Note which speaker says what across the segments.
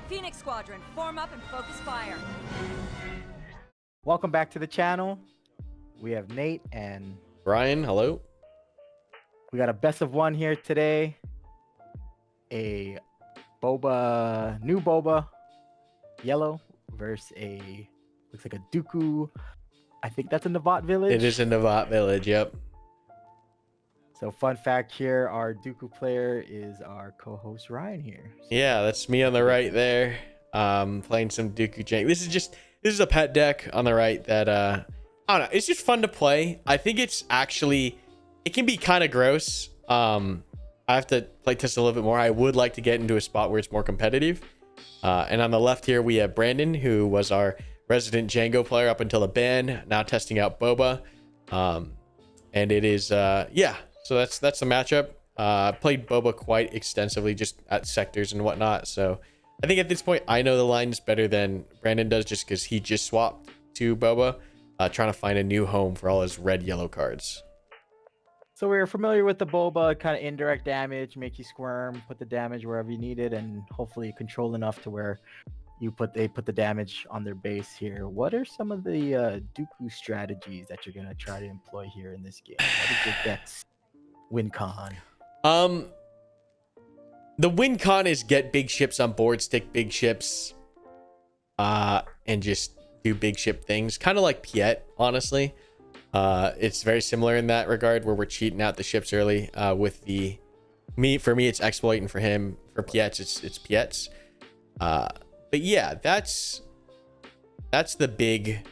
Speaker 1: Phoenix Squadron, form up and focus fire.
Speaker 2: Welcome back to the channel. We have Nate and
Speaker 3: Ryan, hello.
Speaker 2: we got a best of one here today. A Boba, new Boba, yellow versus a, looks like a Dooku. I think that's a Nabat village.
Speaker 3: It is a Nabat village, yep.
Speaker 2: So fun fact here, our Dooku player is our co-host Ryan here. So
Speaker 3: Yeah, that's me on the right there. Playing some Dooku Jank. This is a pet deck on the right that I don't know, it's just fun to play. I think it can be kind of gross. I have to play test a little bit more. I would like to get into a spot where it's more competitive. And on the left here we have Brandon, who was our resident Django player up until the ban, now testing out Boba. And it is yeah, so that's the matchup. Played Boba quite extensively just at sectors and whatnot, so I think at this point I know the lines better than Brandon does, just because he just swapped to Boba, trying to find a new home for all his red yellow cards.
Speaker 2: So we're familiar with the Boba, kind of indirect damage, make you squirm, put the damage wherever you need it, and hopefully control enough to where they put the damage on their base here. What are some of the Dooku strategies that you're gonna try to employ here in this game? What is your deck's win con?
Speaker 3: The win con is get big ships on board, stick big ships, and just do big ship things, kind of like Piet, honestly. It's very similar in that regard, where we're cheating out the ships early. With for me it's exploit, and for him, for Piet's, it's Piet's. But yeah, that's the big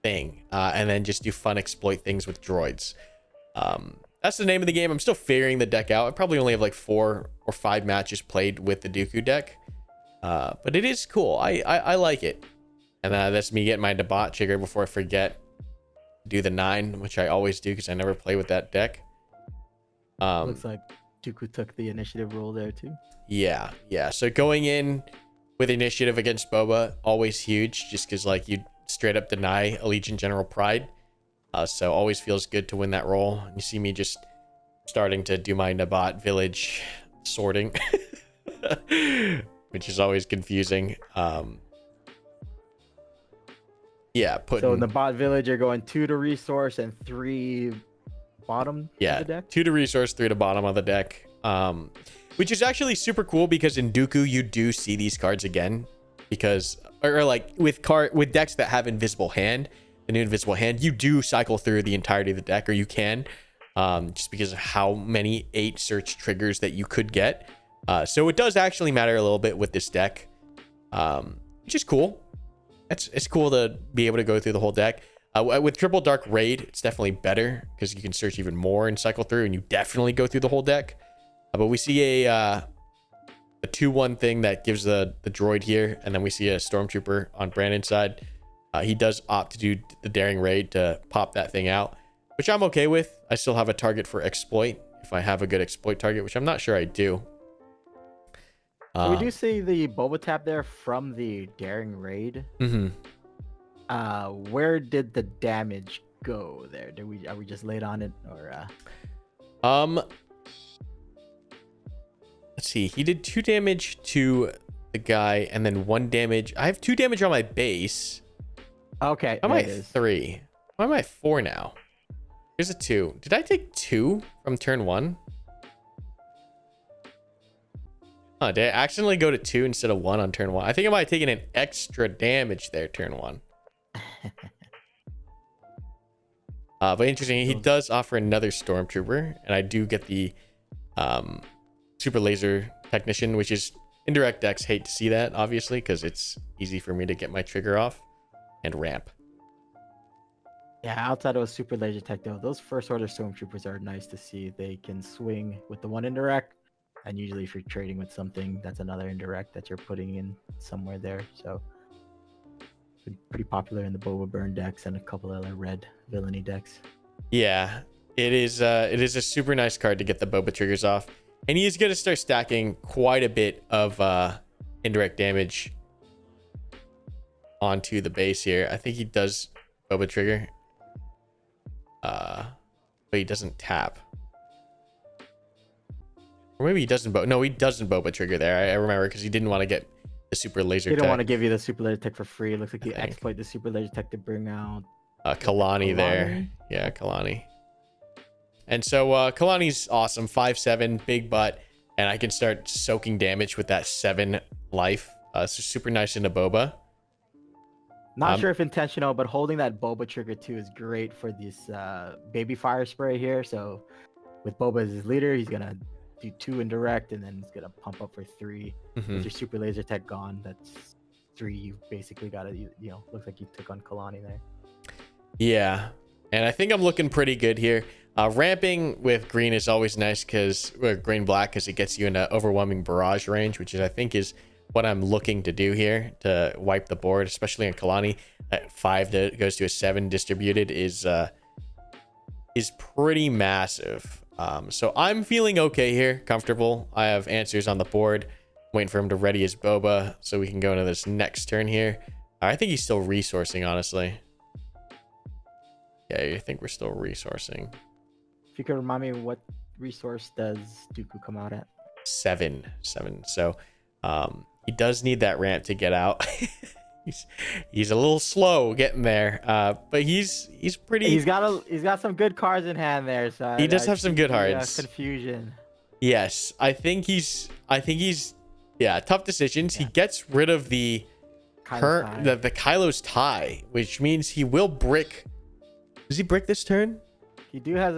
Speaker 3: thing. And then just do fun exploit things with droids. That's the name of the game. I'm still figuring the deck out. I probably only have like 4 or 5 matches played with the Dooku deck. But it is cool. I like it. And that's me getting my Nabat trigger before I forget. Do the 9, which I always do because I never play with that deck.
Speaker 2: Looks like Dooku took the initiative role there too.
Speaker 3: Yeah. So going in with initiative against Boba, always huge, just because like you straight up deny Allegiant General Pride. So always feels good to win that role. You see me just starting to do my Nabat village sorting, which is always confusing. Yeah,
Speaker 2: So in the bot village, you're going 2 to resource and 3 bottom of the deck?
Speaker 3: 2 to resource, 3 to bottom of the deck. Which is actually super cool, because in Dooku you do see these cards again, because or like with decks that have invisible hand, the new invisible hand, you do cycle through the entirety of the deck, or you can, just because of how many 8 search triggers that you could get. So it does actually matter a little bit with this deck, which is cool. It's cool to be able to go through the whole deck. With triple dark raid, it's definitely better because you can search even more and cycle through, and you definitely go through the whole deck. But we see a 2-1 thing that gives the droid here, and then we see a stormtrooper on Brandon's side. He does opt to do the daring raid to pop that thing out, which I'm okay with. I still have a target for exploit if I have a good exploit target, which I'm not sure I do.
Speaker 2: So we do see the Boba tap there from the daring raid. Where did the damage go there? Are we just late on it, or
Speaker 3: let's see, he did 2 damage to the guy and then 1 damage. I have 2 damage on my base.
Speaker 2: Okay,
Speaker 3: Why am I 3? Why am I 4 now? Here's a 2. Did I take 2 from turn 1? Oh, did I accidentally go to 2 instead of 1 on turn 1? I think I might have taken an extra damage there turn 1. But interesting, he does offer another stormtrooper, and I do get the super laser technician, which is indirect decks hate to see that, obviously, because it's easy for me to get my trigger off and ramp.
Speaker 2: Yeah, outside of a super laser tech though, those first order stormtroopers are nice to see. They can swing with the 1 indirect, and usually if you're trading with something, that's another indirect that you're putting in somewhere there. So pretty popular in the Boba burn decks and a couple other red villainy decks.
Speaker 3: Yeah, it is a super nice card to get the Boba triggers off, and he is going to start stacking quite a bit of indirect damage onto the base here. I think he does Boba trigger, but he doesn't tap. Or maybe he doesn't. No, he doesn't Boba trigger there. I remember, because he didn't want to get the super laser
Speaker 2: They don't
Speaker 3: tech.
Speaker 2: want to give you the super laser tech for free. It looks like you
Speaker 3: think.
Speaker 2: exploit the super laser tech to bring out
Speaker 3: Kalani there.
Speaker 2: Kalani?
Speaker 3: Yeah, Kalani. And so Kalani's awesome. 5'7", big butt. And I can start soaking damage with that 7 life. So super nice into Boba.
Speaker 2: Not sure if intentional, but holding that Boba trigger too is great for this baby fire spray here. So with Boba as his leader, he's gonna do 2 indirect, and then he's gonna pump up for 3. With your super laser tech gone, that's 3. You basically got to, looks like you took on Kalani there.
Speaker 3: Yeah, and I think I'm looking pretty good here. Ramping with green is always nice because green black, because it gets you into overwhelming barrage range, which is I think is what I'm looking to do here to wipe the board, especially on Kalani. At 5 that goes to a 7 distributed is pretty massive. So I'm feeling okay here, comfortable. I have answers on the board. Waiting for him to ready his Boba so we can go into this next turn here. I think he's still resourcing, honestly. Yeah, I think we're still resourcing.
Speaker 2: If you could remind me, what resource does Dooku come out at?
Speaker 3: 7. So he does need that ramp to get out. he's a little slow getting there, but he's pretty.
Speaker 2: He's got some good cards in hand there. So
Speaker 3: he does have some good cards.
Speaker 2: Confusion.
Speaker 3: Yes, I think he's yeah, tough decisions. Yeah. He gets rid of the Kylo's tie, which means he will brick. Does he brick this turn?
Speaker 2: He does have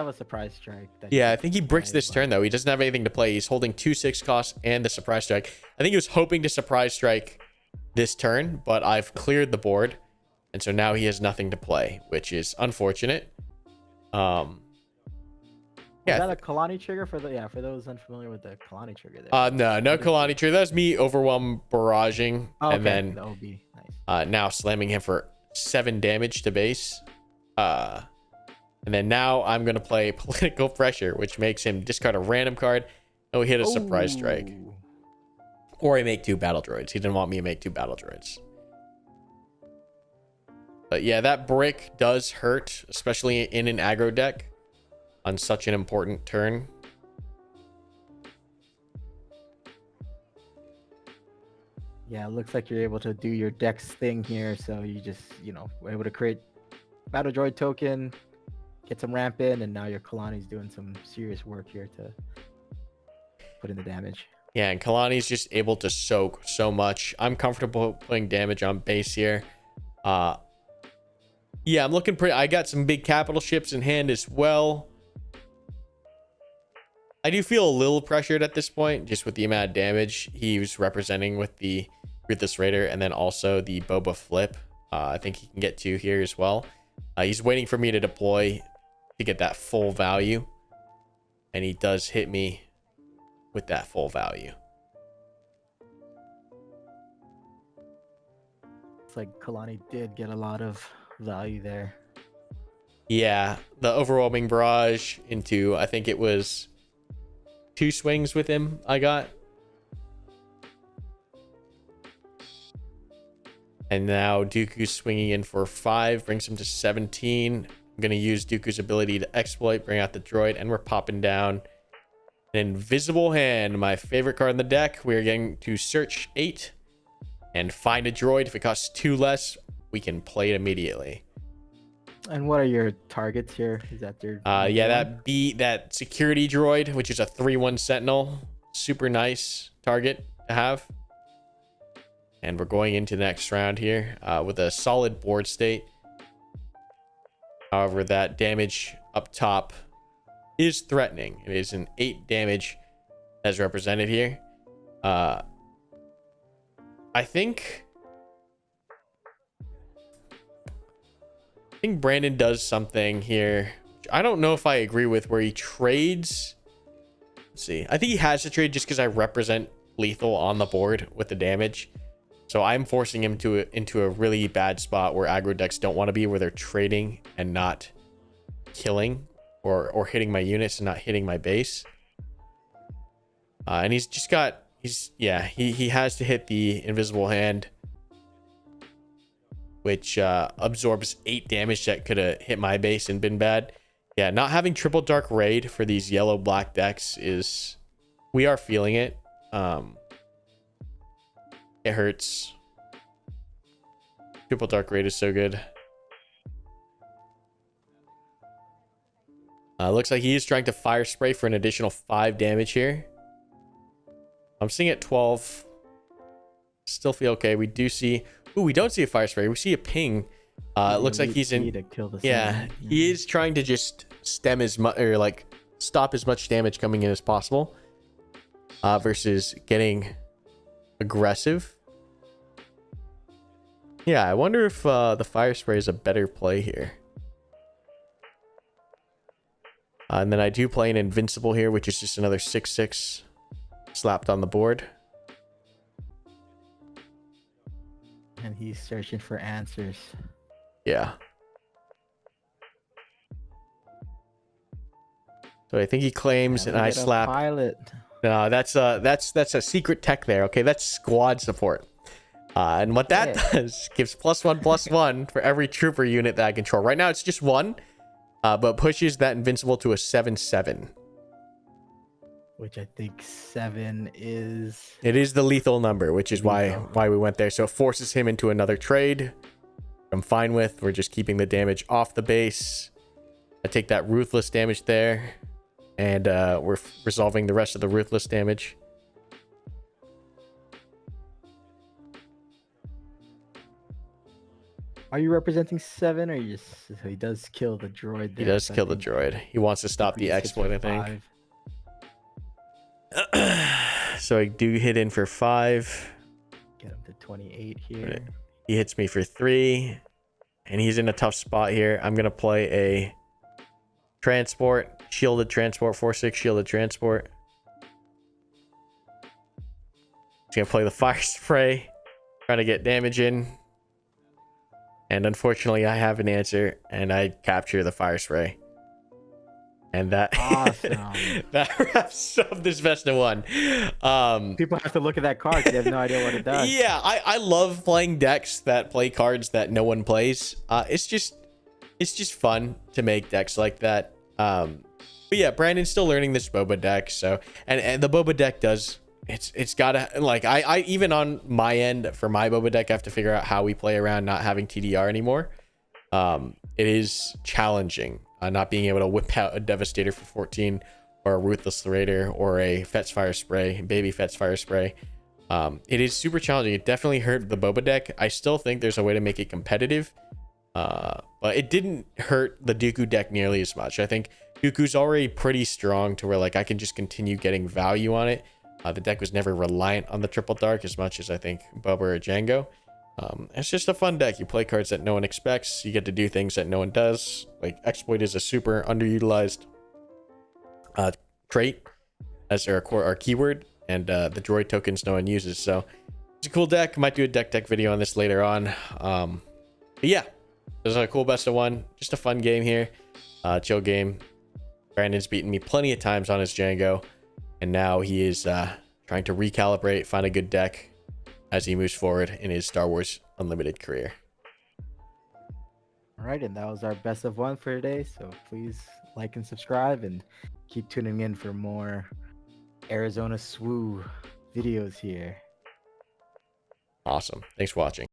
Speaker 2: a surprise strike.
Speaker 3: Yeah, I think he bricks this turn though. He doesn't have anything to play. He's holding 2 6 costs and the surprise strike. I think he was hoping to surprise strike this turn, but I've cleared the board, and so now he has nothing to play, which is unfortunate.
Speaker 2: Yeah. Is that a Kalani trigger for those unfamiliar with the Kalani trigger there?
Speaker 3: No Kalani trigger. That's me overwhelm barraging, and then
Speaker 2: that would be nice.
Speaker 3: Now slamming him for 7 damage to base. And then now I'm going to play Political Pressure, which makes him discard a random card. And we hit a surprise strike. Or I make 2 battle droids. He didn't want me to make 2 battle droids. But yeah, that brick does hurt, especially in an aggro deck on such an important turn.
Speaker 2: Yeah, it looks like you're able to do your dex thing here. So you just, were able to create battle droid token, get some ramp in, and now your Kalani's doing some serious work here to put in the damage.
Speaker 3: Yeah, and Kalani's just able to soak so much. I'm comfortable putting damage on base here. Yeah, I'm looking pretty. I got some big capital ships in hand as well. I do feel a little pressured at this point, just with the amount of damage he was representing with the Ruthless Raider, and then also the Boba flip. I think he can get 2 here as well. He's waiting for me to deploy to get that full value, and he does hit me with that full value.
Speaker 2: It's like Kalani did get a lot of value there.
Speaker 3: Yeah, the overwhelming barrage into, I think it was 2 swings with him I got. And now Dooku's swinging in for 5, brings him to 17. I'm going to use Dooku's ability to exploit, bring out the droid, and we're popping down an Invisible Hand, my favorite card in the deck. We're going to search 8 and find a droid. If it costs 2 less, we can play it immediately.
Speaker 2: And what are your targets here? Is that their
Speaker 3: yeah, that security droid, which is a 3/1 Sentinel. Super nice target to have. And we're going into the next round here with a solid board state. However, that damage up top is threatening. It is an 8 damage as represented here. I think Brandon does something here. I don't know if I agree with, where he trades. Let's see. I think he has to trade just because I represent lethal on the board with the damage. So I'm forcing him into a really bad spot where aggro decks don't want to be, where they're trading and not killing, or hitting my units and not hitting my base. And he has to hit the Invisible Hand, which absorbs 8 damage that could have hit my base and been bad. Yeah, not having triple dark raid for these yellow black decks we are feeling it. It hurts. Triple Dark Raid is so good. Looks like he is trying to fire spray for an additional 5 damage here. I'm seeing at 12. Still feel okay. We do see... Ooh, we don't see a fire spray. We see a ping. It looks like he's in... Yeah, he is trying to just stem as much... Or, like, stop as much damage coming in as possible. Versus getting aggressive. Yeah, I wonder if the fire spray is a better play here. And then I do play an invincible here, which is just another 6/6 slapped on the board.
Speaker 2: And he's searching for answers.
Speaker 3: Yeah. So I think he claims, and I slap.
Speaker 2: Pilot.
Speaker 3: No, that's a secret tech there. Okay, that's squad support. And what that does gives +1/+1 for every trooper unit that I control. Right now it's just 1, but pushes that invincible to a 7/7.
Speaker 2: Which I think 7 is...
Speaker 3: It is the lethal number, which is why we went there. So it forces him into another trade. I'm fine with. We're just keeping the damage off the base. I take that ruthless damage there. And we're resolving the rest of the ruthless damage.
Speaker 2: Are you representing 7 or you just... So he does kill the droid there.
Speaker 3: He does kill the droid. He wants to stop the exploit, I think. So I do hit in for 5.
Speaker 2: Get him to 28 here.
Speaker 3: He hits me for 3. And he's in a tough spot here. I'm going to play a transport. Shielded transport. 4/6 shielded transport. He's going to play the fire spray. Trying to get damage in. And unfortunately, I have an answer. And I capture the fire spray. And that
Speaker 2: awesome.
Speaker 3: That wraps up this best of 1.
Speaker 2: People have to look at that card because they have no idea what it does.
Speaker 3: Yeah, I love playing decks that play cards that no one plays. It's just fun to make decks like that. But yeah, Brandon's still learning this Boba deck. So and the Boba deck does it's gotta, like, I even on my end for my Boba deck, I have to figure out how we play around not having TDR anymore. It is challenging. Not being able to whip out a Devastator for 14 or a Ruthless Raider or a Fetch Fire Spray, Baby Fetch Fire Spray. It is super challenging. It definitely hurt the Boba deck. I still think there's a way to make it competitive, but it didn't hurt the Dooku deck nearly as much. I think Dooku's already pretty strong to where, like, I can just continue getting value on it. The deck was never reliant on the Triple Dark as much as I think Boba or Django. It's just a fun deck. You play cards that no one expects. You get to do things that no one does. Like Exploit is a super underutilized trait as our keyword, and the droid tokens no one uses. So it's a cool deck. Might do a deck video on this later on. But yeah, this is a cool best of 1. Just a fun game here. Chill game. Brandon's beaten me plenty of times on his Django, and now he is trying to recalibrate, find a good deck as he moves forward in his Star Wars Unlimited career.
Speaker 2: All right, and that was our best of 1 for today. So please like and subscribe and keep tuning in for more Arizona SWU videos here.
Speaker 3: Awesome. Thanks for watching.